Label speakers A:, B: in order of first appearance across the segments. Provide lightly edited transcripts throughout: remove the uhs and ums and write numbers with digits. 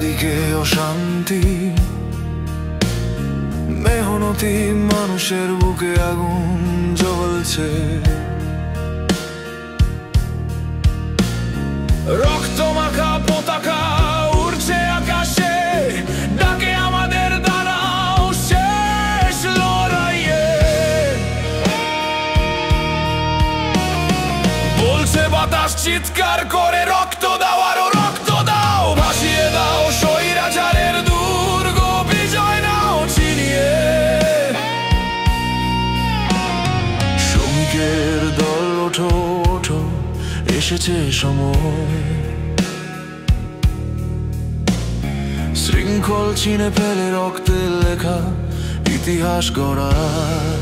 A: চারিদিকে অশান্তি, মেহনতি মানুষের বুকে আগুন জ্বলছে। রক্তমাখা পতাকা উড়ছে আকাশে, ডাকে আমাদের দাঁড়াও শেষ লড়াইয়ে। বলছে বাতাস চিৎকার করে, রক্ত দাও আরো রক্ত দাও, ভাসিয়ে দাও স্বৈরাচারের দুর্গ, বিজয় নাও ছিনিয়ে। শ্রমিকের দল ওঠো ওঠো, এসেছে সময়। শৃঙ্খল ছিনে ফেলে রক্তের লেখা ইতিহাস গড়ার।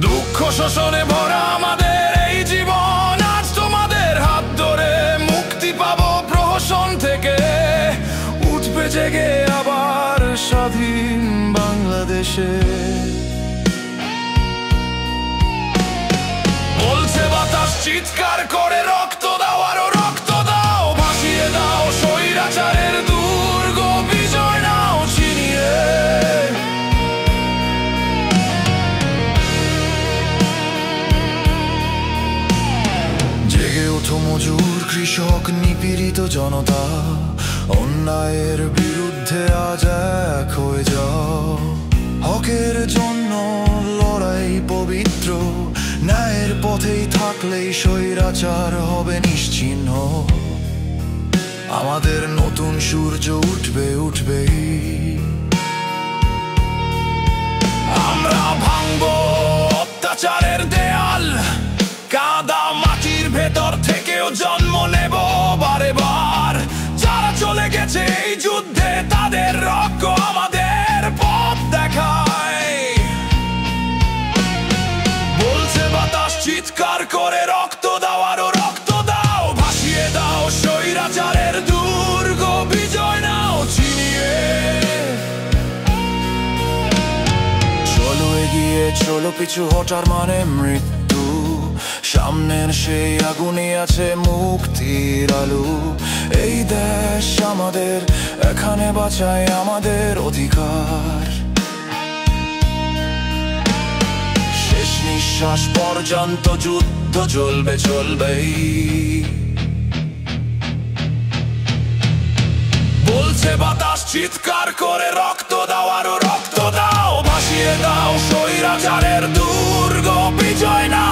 A: দুঃখ শোষণে ভরা আমাদের এই জীবন, আজ তোমাদের হাত ধরে মুক্তি পাবো প্রহসন থেকে। উঠবে জেগে আবার স্বাধীন বাংলাদেশে। বলছে বাতাস চিৎকার করে, রক্ত দাও আরো রক্ত দাও, ভাসিয়ে দাও স্বৈরাচারের দুর্গ, বিজয় নাও ছিনিয়ে। জেগে ওঠো মজুর কৃষক নিপীড়িত জনতা, অন্যায়ের বিরুদ্ধে আজ এক হয়ে যাও। হকের জন্য লড়াই পবিত্র, ন্যায়ের পথেই থাকলেই স্বৈরাচার হবে নিশ্চিহ্ন। আমাদের নতুন সূর্য উঠবে উঠবেই। আমরা ভাঙবো অত্যাচারের দেয়াল, কাদা মাটির ভেতর থেকেও জন্ম নেব বারে বার। যারা চলে গেছে এই যুদ্ধে, তাদের রক্ত আমাদের পথ দেখায়। বলছে বাতাস চিৎকার করে, রক্ত দাও আরো রক্ত দাও, ভাসিয়ে দাও স্বৈরাচারের দুর্গ, বিজয় নাও ছিনিয়ে। চলো এগিয়ে চলো, পিছু হটার মানে মৃত্যু। সামনের সেই আগুনে আছে মুক্তির আলো। এই দেশ আমাদের, এখানে বাঁচায় আমাদের অধিকার। শেষ নিঃশ্বাস পর্যন্ত যুদ্ধ চলবে চলবেই। বলছে বাতাস চিৎকার করে, রক্ত দাও আরো রক্ত দাও, ভাসিয়ে দাও স্বৈরাচারের দুর্গ, বিজয় না